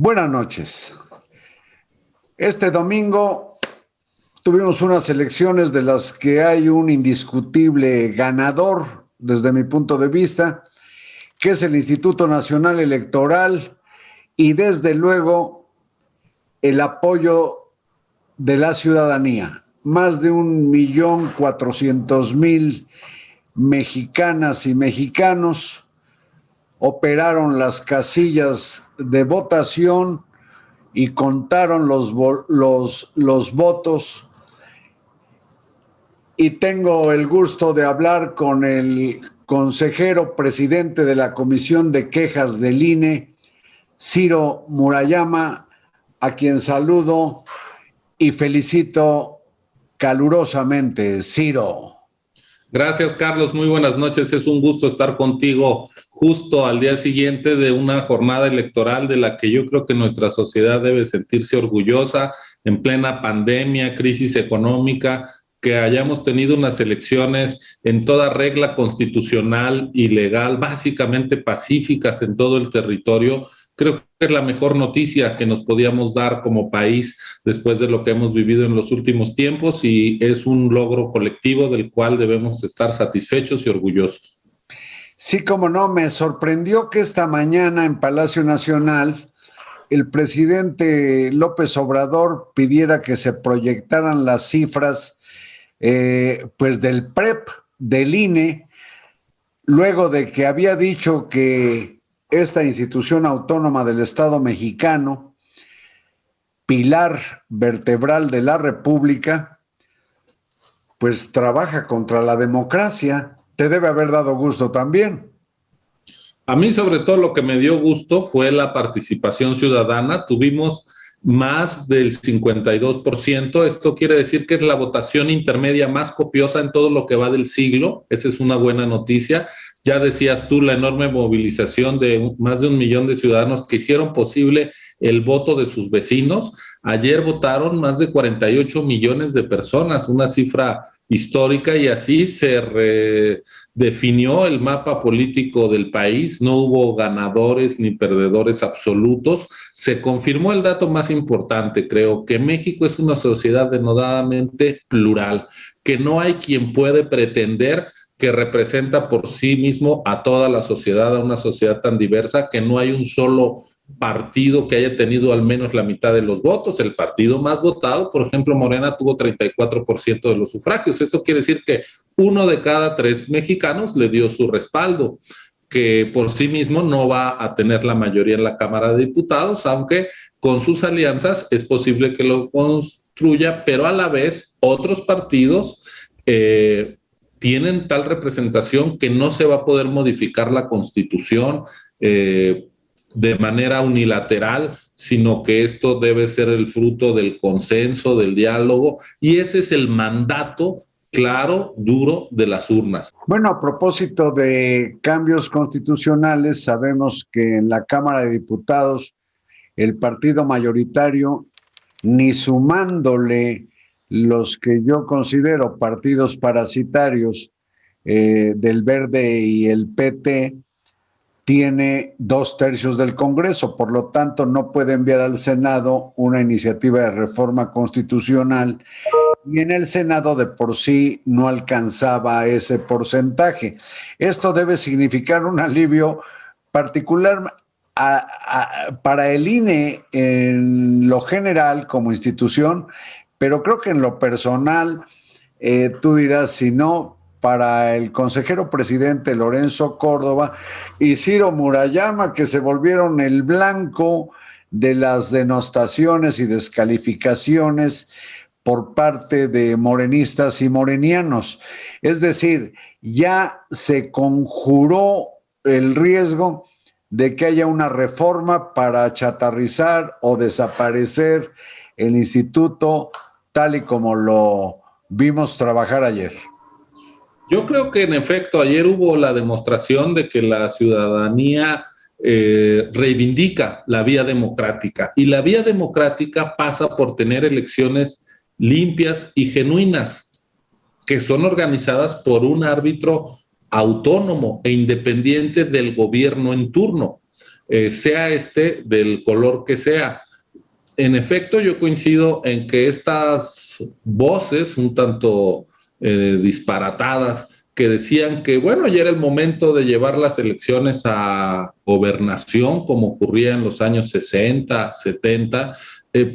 Buenas noches. Este domingo tuvimos unas elecciones de las que hay un indiscutible ganador, desde mi punto de vista, que es el Instituto Nacional Electoral y desde luego el apoyo de la ciudadanía. Más de 1.400.000 mexicanas y mexicanos operaron las casillas de votación y contaron los votos. Y tengo el gusto de hablar con el consejero presidente de la Comisión de Quejas del INE, Ciro Murayama, a quien saludo y felicito calurosamente. Ciro. Gracias, Carlos. Muy buenas noches. Es un gusto estar contigo justo al día siguiente de una jornada electoral de la que yo creo que nuestra sociedad debe sentirse orgullosa en plena pandemia, crisis económica, que hayamos tenido unas elecciones en toda regla constitucional y legal, básicamente pacíficas en todo el territorio. Creo que es la mejor noticia que nos podíamos dar como país después de lo que hemos vivido en los últimos tiempos y es un logro colectivo del cual debemos estar satisfechos y orgullosos. Sí, como no, me sorprendió que esta mañana en Palacio Nacional el presidente López Obrador pidiera que se proyectaran las cifras pues del PREP, del INE, luego de que había dicho que esta institución autónoma del Estado mexicano, pilar vertebral de la República, pues trabaja contra la democracia. Te debe haber dado gusto también. A mí, sobre todo, lo que me dio gusto fue la participación ciudadana. Tuvimos más del 52%. Esto quiere decir que es la votación intermedia más copiosa en todo lo que va del siglo. Esa es una buena noticia. Ya decías tú, la enorme movilización de más de 1 millón de ciudadanos que hicieron posible el voto de sus vecinos. Ayer votaron más de 48 millones de personas, una cifra histórica, y así se redefinió el mapa político del país. No hubo ganadores ni perdedores absolutos. Se confirmó el dato más importante, creo, que México es una sociedad denodadamente plural, que no hay quien puede pretender que representa por sí mismo a toda la sociedad, a una sociedad tan diversa, que no hay un solo partido que haya tenido al menos la mitad de los votos. El partido más votado, por ejemplo, Morena, tuvo 34% de los sufragios. Esto quiere decir que 1 de cada 3 mexicanos le dio su respaldo, que por sí mismo no va a tener la mayoría en la Cámara de Diputados, aunque con sus alianzas es posible que lo construya, pero a la vez otros partidos tienen tal representación que no se va a poder modificar la Constitución de manera unilateral, sino que esto debe ser el fruto del consenso, del diálogo, y ese es el mandato claro, duro de las urnas. Bueno, a propósito de cambios constitucionales, sabemos que en la Cámara de Diputados el partido mayoritario, ni sumándole los que yo considero partidos parasitarios del Verde y el PT, tiene 2/3 del Congreso, por lo tanto no puede enviar al Senado una iniciativa de reforma constitucional y en el Senado de por sí no alcanzaba ese porcentaje. Esto debe significar un alivio particular para el INE en lo general como institución, pero creo que en lo personal, tú dirás si no, para el consejero presidente Lorenzo Córdoba y Ciro Murayama, que se volvieron el blanco de las denostaciones y descalificaciones por parte de morenistas y morenianos. Es decir, ya se conjuró el riesgo de que haya una reforma para chatarrizar o desaparecer el instituto tal y como lo vimos trabajar ayer. Yo creo que en efecto ayer hubo la demostración de que la ciudadanía reivindica la vía democrática, y la vía democrática pasa por tener elecciones limpias y genuinas, que son organizadas por un árbitro autónomo e independiente del gobierno en turno. sea del color que sea. En efecto, yo coincido en que estas voces un tanto disparatadas que decían que, bueno, ya era el momento de llevar las elecciones a gobernación, como ocurría en los años 60, 70,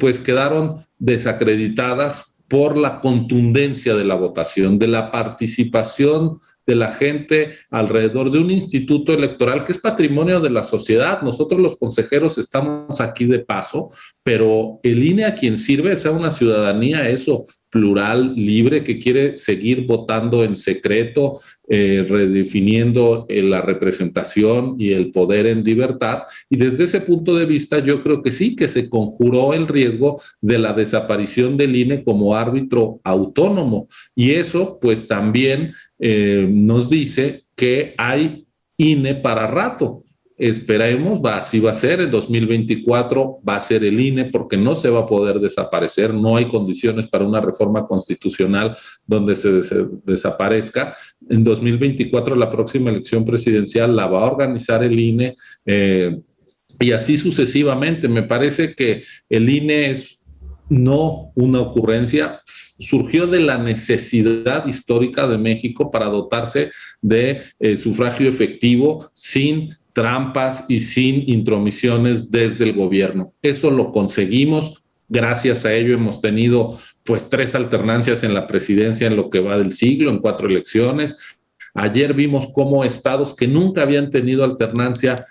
pues quedaron desacreditadas por la contundencia de la votación, de la participación de la gente alrededor de un instituto electoral que es patrimonio de la sociedad. Nosotros los consejeros estamos aquí de paso, pero el INE a quien sirve es a una ciudadanía, eso, plural, libre, que quiere seguir votando en secreto, redefiniendo la representación y el poder en libertad. Y desde ese punto de vista, yo creo que sí, que se conjuró el riesgo de la desaparición del INE como árbitro autónomo. Y eso, pues también nos dice que hay INE para rato. Esperemos, así va a ser, en 2024 va a ser el INE porque no se va a poder desaparecer, no hay condiciones para una reforma constitucional donde se desaparezca. En 2024 la próxima elección presidencial la va a organizar el INE y así sucesivamente. Me parece que el INE es no una ocurrencia, surgió de la necesidad histórica de México para dotarse de sufragio efectivo sin trampas y sin intromisiones desde el gobierno. Eso lo conseguimos. Gracias a ello hemos tenido pues 3 alternancias en la presidencia en lo que va del siglo, en 4 elecciones. Ayer vimos cómo estados que nunca habían tenido alternancia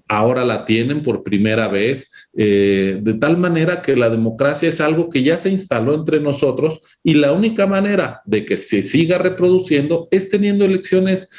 ahora la tienen por primera vez, de tal manera que la democracia es algo que ya se instaló entre nosotros y la única manera de que se siga reproduciendo es teniendo elecciones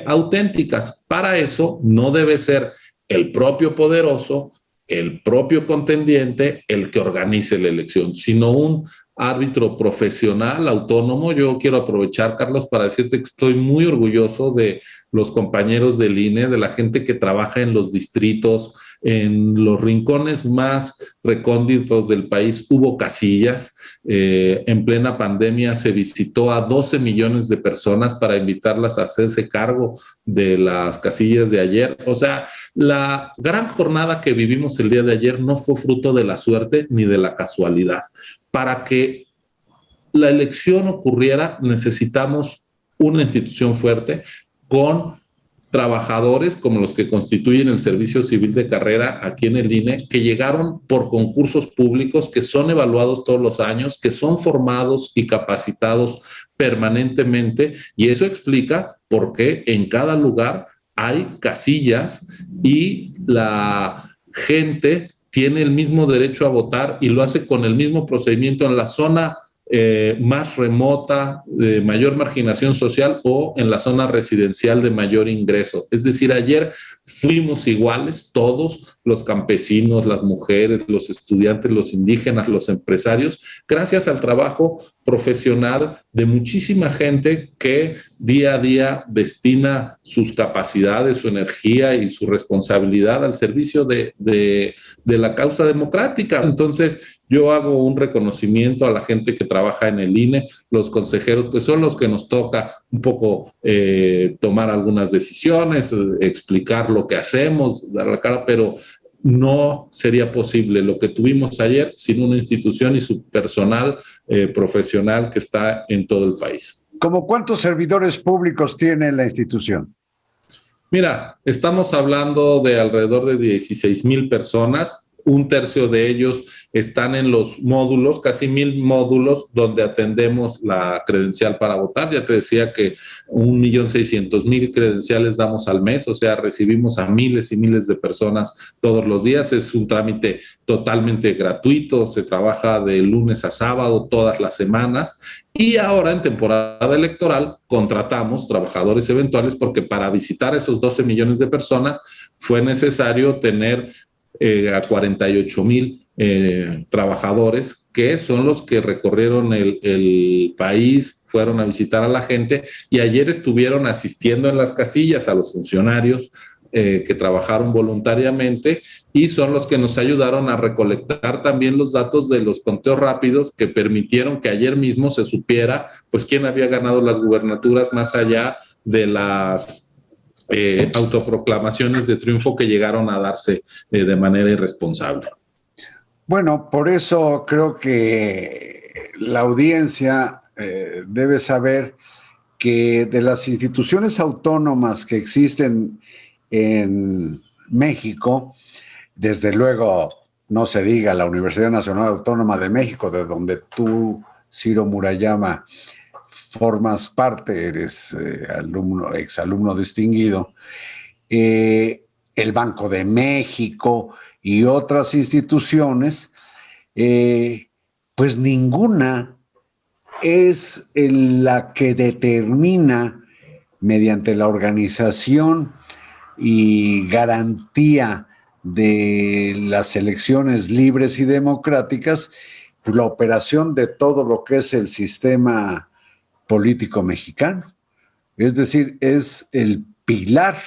auténticas. Para eso no debe ser el propio poderoso, el propio contendiente, el que organice la elección, sino un árbitro profesional, autónomo. Yo quiero aprovechar, Carlos, para decirte que estoy muy orgulloso de los compañeros del INE, de la gente que trabaja en los distritos, en los rincones más recónditos del país. Hubo casillas. En plena pandemia se visitó a 12 millones de personas para invitarlas a hacerse cargo de las casillas de ayer. O sea, la gran jornada que vivimos el día de ayer no fue fruto de la suerte ni de la casualidad. Para que la elección ocurriera, necesitamos una institución fuerte con trabajadores como los que constituyen el Servicio Civil de Carrera aquí en el INE, que llegaron por concursos públicos, que son evaluados todos los años, que son formados y capacitados permanentemente, y eso explica por qué en cada lugar hay casillas y la gente tiene el mismo derecho a votar y lo hace con el mismo procedimiento en la zona más remota, de mayor marginación social o en la zona residencial de mayor ingreso. Es decir, ayer fuimos iguales todos, los campesinos, las mujeres, los estudiantes, los indígenas, los empresarios, gracias al trabajo profesional de muchísima gente que día a día destina sus capacidades, su energía y su responsabilidad al servicio de la causa democrática. Entonces, yo hago un reconocimiento a la gente que trabaja en el INE. Los consejeros pues son los que nos toca un poco tomar algunas decisiones, explicar lo que hacemos, dar la cara, pero no sería posible lo que tuvimos ayer sin una institución y su personal profesional que está en todo el país. ¿Cómo cuántos servidores públicos tiene la institución? Mira, estamos hablando de alrededor de 16,000 personas. Un tercio de ellos están en los módulos, casi 1,000 módulos donde atendemos la credencial para votar. Ya te decía que 1,600,000 credenciales damos al mes, o sea, recibimos a miles y miles de personas todos los días. Es un trámite totalmente gratuito, se trabaja de lunes a sábado todas las semanas. Y ahora en temporada electoral contratamos trabajadores eventuales porque para visitar esos 12 millones de personas fue necesario tener a 48,000 trabajadores que son los que recorrieron el país, fueron a visitar a la gente y ayer estuvieron asistiendo en las casillas a los funcionarios que trabajaron voluntariamente y son los que nos ayudaron a recolectar también los datos de los conteos rápidos que permitieron que ayer mismo se supiera pues quién había ganado las gubernaturas más allá de las autoproclamaciones de triunfo que llegaron a darse de manera irresponsable. Bueno, por eso creo que la audiencia debe saber que de las instituciones autónomas que existen en México, desde luego no se diga la Universidad Nacional Autónoma de México, de donde tú, Ciro Murayama, formas parte, eres exalumno distinguido, el Banco de México y otras instituciones, pues ninguna es la que determina, mediante la organización y garantía de las elecciones libres y democráticas, la operación de todo lo que es el sistema político mexicano. Es decir, es el pilar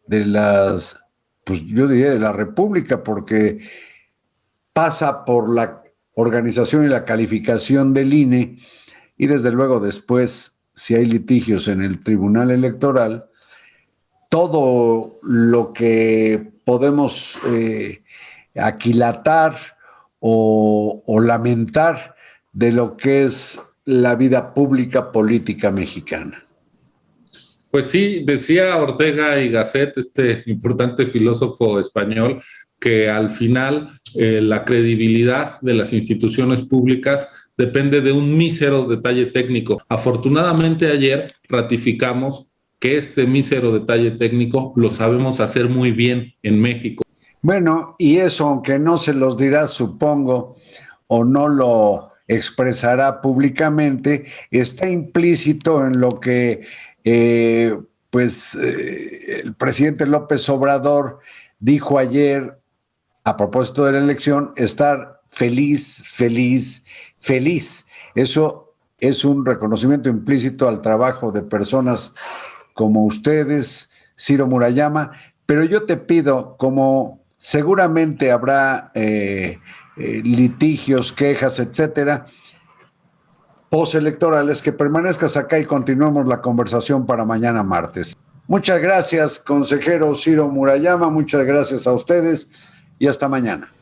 de las, pues yo diría de la República, porque pasa por la organización y la calificación del INE y desde luego después, si hay litigios en el Tribunal Electoral, todo lo que podemos aquilatar o lamentar de lo que es la vida pública política mexicana. Pues sí, decía Ortega y Gasset, este importante filósofo español, que al final la credibilidad de las instituciones públicas depende de un mísero detalle técnico. Afortunadamente ayer ratificamos que este mísero detalle técnico lo sabemos hacer muy bien en México. Bueno, y eso, aunque no se los dirá, supongo, o no lo expresará públicamente, está implícito en lo que el presidente López Obrador dijo ayer a propósito de la elección, estar feliz, feliz, feliz. Eso es un reconocimiento implícito al trabajo de personas como ustedes, Ciro Murayama, pero yo te pido, como seguramente habrá litigios, quejas, etcétera, postelectorales, que permanezcas acá y continuemos la conversación para mañana martes. Muchas gracias, consejero Ciro Murayama, muchas gracias a ustedes y hasta mañana.